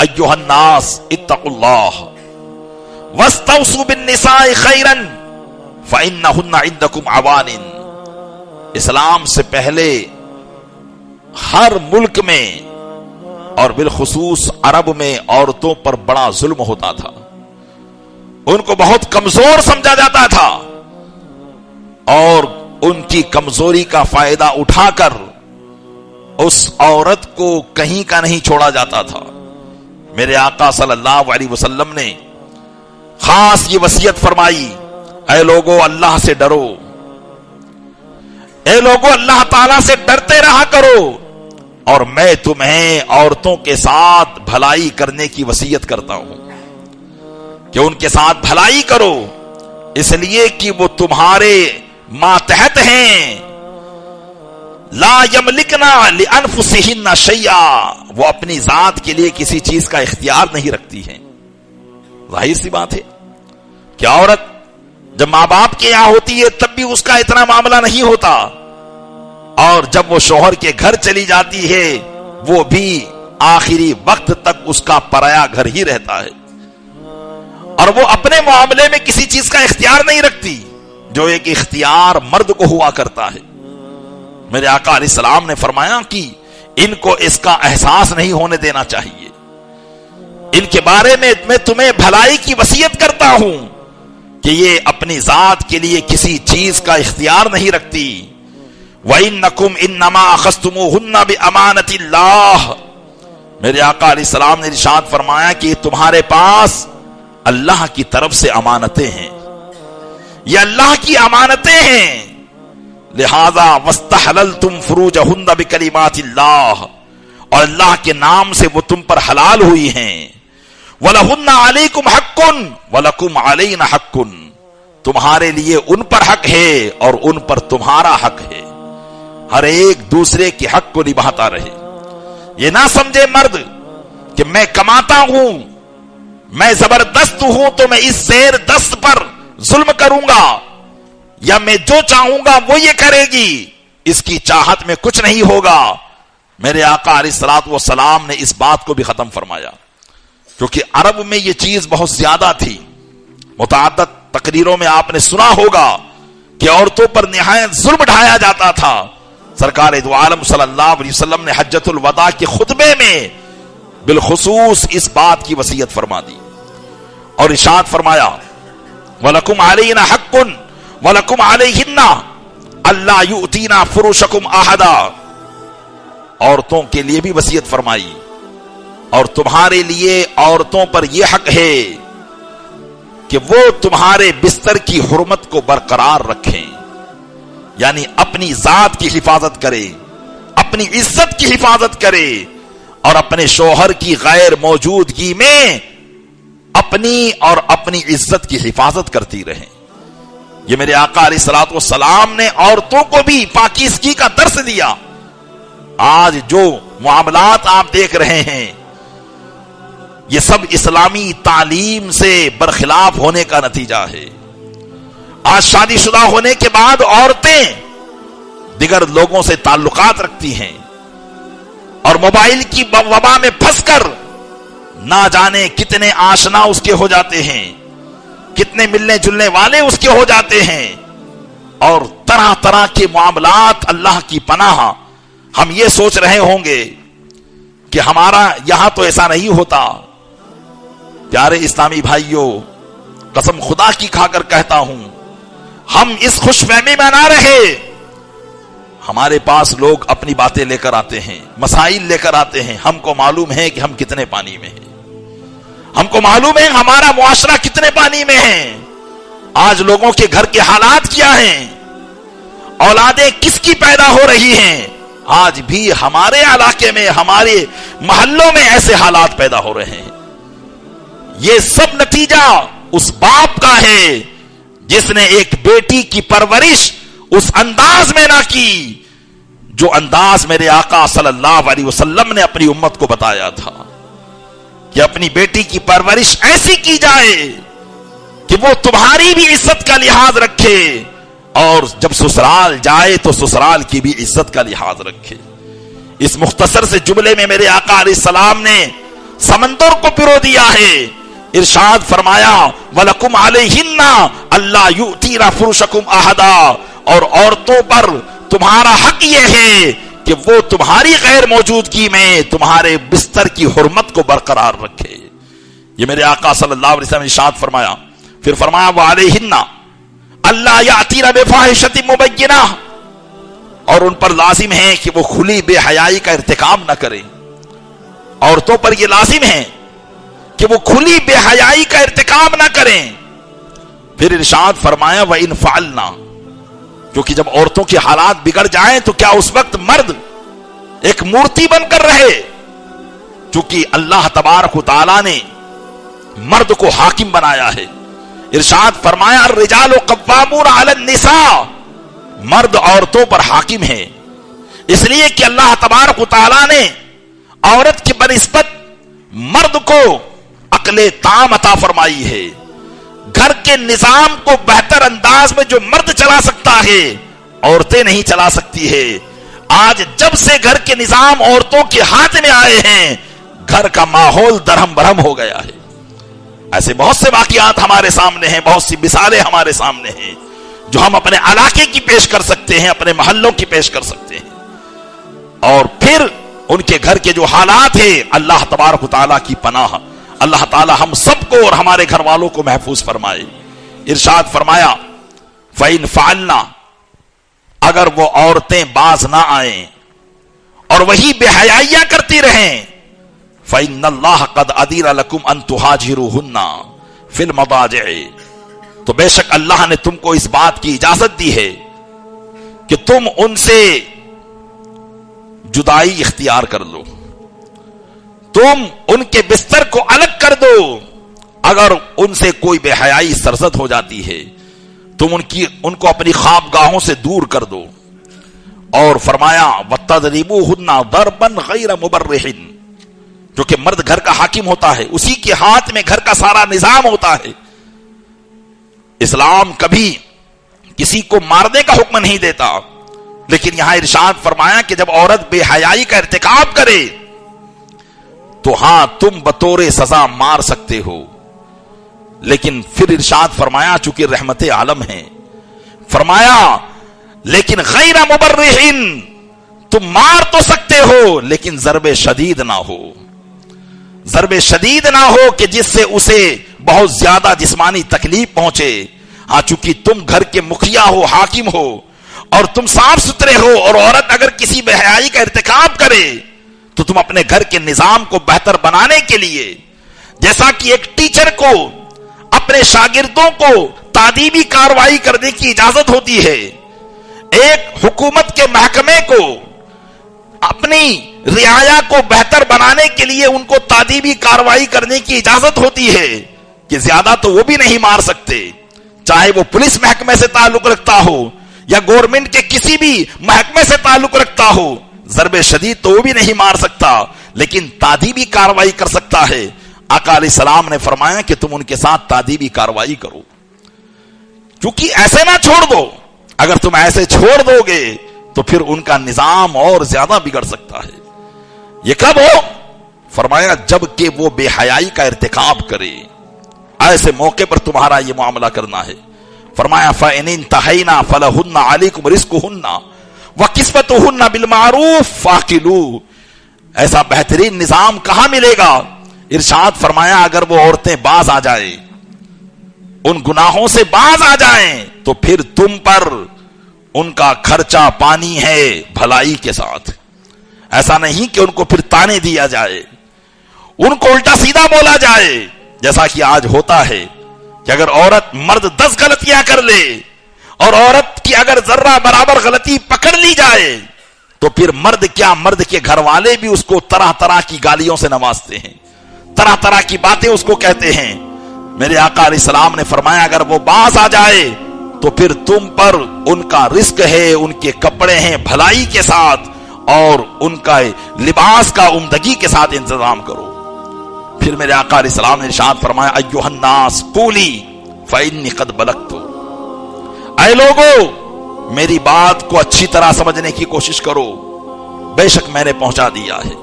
ایھا الناس اتقوا اللہ واستوصوا بالنساء خیرا فانہن عندکم عوان. اسلام سے پہلے ہر ملک میں اور بالخصوص عرب میں عورتوں پر بڑا ظلم ہوتا تھا. ان کو بہت کمزور سمجھا جاتا تھا اور ان کی کمزوری کا فائدہ اٹھا کر اس عورت کو کہیں کا نہیں چھوڑا جاتا تھا. میرے آقا صلی اللہ علیہ وسلم نے خاص یہ وصیت فرمائی، اے لوگو اللہ سے ڈرو، اے لوگو اللہ تعالیٰ سے ڈرتے رہا کرو، اور میں تمہیں عورتوں کے ساتھ بھلائی کرنے کی وصیت کرتا ہوں کہ ان کے ساتھ بھلائی کرو، اس لیے کہ وہ تمہارے ماتحت ہیں. لا یملکنا لانفسہن شیئا، وہ اپنی ذات کے لیے کسی چیز کا اختیار نہیں رکھتی ہیں. ظاہر سی بات ہے کہ عورت جب ماں باپ کے یہاں ہوتی ہے تب بھی اس کا اتنا معاملہ نہیں ہوتا، اور جب وہ شوہر کے گھر چلی جاتی ہے وہ بھی آخری وقت تک اس کا پرایا گھر ہی رہتا ہے، اور وہ اپنے معاملے میں کسی چیز کا اختیار نہیں رکھتی جو ایک اختیار مرد کو ہوا کرتا ہے. میرے آقا علیہ السلام نے فرمایا کہ ان کو اس کا احساس نہیں ہونے دینا چاہیے. ان کے بارے میں تمہیں بھلائی کی وصیت کرتا ہوں کہ یہ اپنی ذات کے لیے کسی چیز کا اختیار نہیں رکھتی. وَإِنَّكُمْ إِنَّمَا أَخَذْتُمُوهُنَّ بِأَمَانَةِ اللَّهِ. میرے آقا علیہ السلام نے ارشاد فرمایا کہ تمہارے پاس اللہ کی طرف سے امانتیں ہیں، یہ اللہ کی امانتیں ہیں، لہذا وَاسْتَحْلَلْتُمْ فُرُوجَهُنَّ بِكَلِمَاتِ اللَّهِ، اور اللہ کے نام سے وہ تم پر حلال ہوئی ہیں. وَلَهُنَّ عَلَيْكُمْ حَقٌّ وَلَكُمْ عَلَيْنَا حَقٌّ، تمہارے لیے ان پر حق ہے اور ان پر تمہارا حق ہے. ہر ایک دوسرے کے حق کو نبھاتا رہے. یہ نہ سمجھے مرد کہ میں کماتا ہوں، میں زبردست ہوں تو میں اس زیر دست پر ظلم کروں گا، یا میں جو چاہوں گا وہ یہ کرے گی، اس کی چاہت میں کچھ نہیں ہوگا. میرے آقا علیہ الصلوۃ والسلام نے اس بات کو بھی ختم فرمایا، کیونکہ عرب میں یہ چیز بہت زیادہ تھی. متعدد تقریروں میں آپ نے سنا ہوگا کہ عورتوں پر نہایت ظلم ڈھایا جاتا تھا. سرکار دو عالم صلی اللہ علیہ وسلم نے حجۃ الوداع کے خطبے میں بالخصوص اس بات کی وصیت فرما دی اور ارشاد فرمایا وَلَكُمْ عَلَيْنَا حَقٌّ وَلَكُمْ عَلَيْهِنَّ أَلَّا يُؤْتِينَا فُرُوشَكُمْ أَحَدًا. عورتوں کے لیے بھی وصیت فرمائی، اور تمہارے لیے عورتوں پر یہ حق ہے کہ وہ تمہارے بستر کی حرمت کو برقرار رکھیں، یعنی اپنی ذات کی حفاظت کرے، اپنی عزت کی حفاظت کرے، اور اپنے شوہر کی غیر موجودگی میں اپنی اور اپنی عزت کی حفاظت کرتی رہیں. یہ میرے آقا علیہ الصلوۃ والسلام نے عورتوں کو بھی پاکیزگی کا درس دیا. آج جو معاملات آپ دیکھ رہے ہیں یہ سب اسلامی تعلیم سے برخلاف ہونے کا نتیجہ ہے. آج شادی شدہ ہونے کے بعد عورتیں دیگر لوگوں سے تعلقات رکھتی ہیں اور موبائل کی وبا میں پھنس کر نہ جانے کتنے آشنا اس کے ہو جاتے ہیں، کتنے ملنے جلنے والے اس کے ہو جاتے ہیں، اور طرح طرح کے معاملات. اللہ کی پناہ ہم یہ سوچ رہے ہوں گے کہ ہمارا یہاں تو ایسا نہیں ہوتا. پیارے اسلامی بھائیوں، قسم خدا کی کھا کر کہتا ہوں، ہم اس خوش فہمی میں نہ رہے. ہمارے پاس لوگ اپنی باتیں لے کر آتے ہیں، مسائل لے کر آتے ہیں، ہم کو معلوم ہے کہ ہم کتنے پانی میں ہیں، ہم کو معلوم ہے ہمارا معاشرہ کتنے پانی میں ہے. آج لوگوں کے گھر کے حالات کیا ہیں، اولادیں کس کی پیدا ہو رہی ہیں. آج بھی ہمارے علاقے میں، ہمارے محلوں میں ایسے حالات پیدا ہو رہے ہیں. یہ سب نتیجہ اس باپ کا ہے جس نے ایک بیٹی کی پرورش اس انداز میں نہ کی جو انداز میرے آقا صلی اللہ علیہ وسلم نے اپنی امت کو بتایا تھا کہ اپنی بیٹی کی پرورش ایسی کی جائے کہ وہ تمہاری بھی عزت کا لحاظ رکھے، اور جب سسرال جائے تو سسرال کی بھی عزت کا لحاظ رکھے. اس مختصر سے جملے میں میرے آقا علیہ السلام نے समंदर को पिरो दिया है। इरशाद फरमाया वलकुम अलैहिन्ना अल्ला युतीरा फुरुशकुम अहदा, और औरतों पर तुम्हारा हक यह है कि वो तुम्हारी गैर मौजूदगी में तुम्हारे बिस्तर की हुर्मत को बरकरार रखे। ये मेरे आका सल्लल्लाहु अलैहि वसल्लम ने इरशाद फरमाया। फिर फरमाया व अलैहिन्ना अल्ला यातीना बिफाहिशतिन मुबय्यिना, और उन पर लाजिम है कि वो खुली बेहयाई का इर्तिकाब न करें। औरतों पर ये लाजिम है कि वो खुली बेहयाई का इर्तिकाब न करें। फिर इरशाद फरमाया व इन फ़अलना, क्योंकि जब औरतों के हालात बिगड़ जाएं तो क्या उस वक्त मर्द एक मूर्ति बनकर रहे? क्योंकि अल्लाह तबारक व तआला ने मर्द को हाकिम बनाया है। इरशाद फरमाया अर्रिजालु कव्वामून अलन निसा, मर्द औरतों पर हाकिम है, इसलिए कि अल्लाह तबारक व तआला ने औरत की बनिस्बत मर्द को अक्ले ताम अता फरमाई है। घर के निजाम को बेहतर अंदाज में जो मर्द चला सकता है, औरतें नहीं चला सकती है। आज जब से घर के निजाम औरतों के हाथ में आए हैं, घर का माहौल दरहम बरहम हो गया है। ऐसे बहुत से वाकयात हमारे सामने हैं, बहुत सी मिसालें हमारे सामने हैं, जो हम अपने इलाके की पेश कर सकते हैं, अपने मोहल्लों की पेश कर सकते हैं। और फिर उनके घर के जो हालात हैं, अल्लाह तबारक व तआला की पनाह, अल्लाह ताला हम सबको और हमारे घर वालों को महफूज फरमाए। इरशाद फरमाया फ़इन फ़अलना, अगर वो औरतें बाज ना आए और वही बेहयाइयां करती रहें, फ़इन्नल्लाह क़द अदीना लकुम अन तुहाजिरुहुन्ना फ़िल मदाजिअ, तो बेशक अल्लाह ने तुमको इस बात की इजाजत दी है कि तुम उनसे जुदाई इख्तियार कर लो, तुम उनके बिस्तर को अलग कर दो। अगर उनसे कोई बेहयाई सरजद हो जाती है, तुम उनको अपनी ख्वाबगाहों से दूर कर दो। और फरमाया वतदरिबूहुन्ना दरबन गैर मुबर्रिहिन, जो कि मर्द घर का हाकिम होता है, उसी के हाथ में घर का सारा निजाम होता है। इस्लाम कभी किसी को मारने का हुक्म नहीं देता, लेकिन यहां इरशाद फरमाया कि जब औरत बेहयाई का इर्तिकाब करे तो हां तुम बतौरे सजा मार सकते हो। लेकिन फिर इरशाद फरमाया, चूंकि रहमत आलम है, फरमाया लेकिन गैर मुबर्रिहिन, तुम मार तो सकते हो लेकिन ज़रबे शदीद ना हो, ज़रबे शदीद ना हो कि जिससे उसे बहुत ज्यादा जिस्मानी तकलीफ पहुंचे। हां, चूंकि तुम घर के मुखिया हो, हाकिम हो, और तुम साफ सुथरे हो, और औरत अगर किसी बेहयाई का इर्तिकाब करे तो तुम अपने घर के निजाम को बेहतर बनाने के लिए, जैसा कि एक टीचर को अपने शागिर्दों को तादीबी कार्रवाई करने की इजाजत होती है, एक हुकूमत के महकमे को अपनी रियाया को बेहतर बनाने के लिए उनको तादीबी कार्रवाई करने की इजाजत होती है कि ज्यादा तो वो भी नहीं मार सकते, चाहे वो पुलिस महकमे से ताल्लुक रखता हो या गवर्नमेंट के किसी भी महकमे से ताल्लुक रखता हो, ज़रबे शदीद तो वो भी नहीं मार सकता, लेकिन तादीबी कार्रवाई कर सकता है। आका अलैहिस्सलाम ने फरमाया कि तुम उनके साथ तादीबी कार्रवाई करो, क्योंकि ऐसे ना छोड़ दो। अगर तुम ऐसे छोड़ दोगे तो फिर उनका निजाम और ज्यादा बिगड़ सकता है। ये कब हो? फरमाया जबकि वो बेहयाई का इर्तिकाब करे, ऐसे मौके पर तुम्हारा ये मामला करना है। फरमाया फ़इन इंतहैना फलहुन्ना अलैकुम रिज़्कुहुन्ना व किस्वतुहुन्ना बिल मारूफ फाकिलू। ऐसा बेहतरीन निजाम कहां मिलेगा? इरशाद फरमाया अगर वो औरतें बाज आ जाए, उन गुनाहों से बाज आ जाएं, तो फिर तुम पर उनका खर्चा पानी है भलाई के साथ। ऐसा नहीं कि उनको फिर ताने दिया जाए, उनको उल्टा सीधा बोला जाए, जैसा कि आज होता है कि अगर औरत मर्द 10 गलतियां कर ले और औरत की अगर जर्रा बराबर गलती पकड़ ली जाए तो फिर मर्द क्या, मर्द के घर वाले भी उसको तरह तरह की गालियों से नवाजते हैं, तरह तरह की बातें उसको कहते हैं। मेरे आका अलैहिस्सलाम ने फरमाया अगर वो बाज आ जाए तो फिर तुम पर उनका रिस्क है, उनके कपड़े हैं भलाई के साथ, और उनका लिबास का उम्दगी के साथ इंतजाम करो। फिर मेरे आका अलैहिस्सलाम ने इरशाद फरमाया अय्युहन्नास कूली फ़इन्नी क़द बलगतु। ऐ लोगो मेरी बात को अच्छी तरह समझने की कोशिश करो, बेशक मैंने पहुंचा दिया है।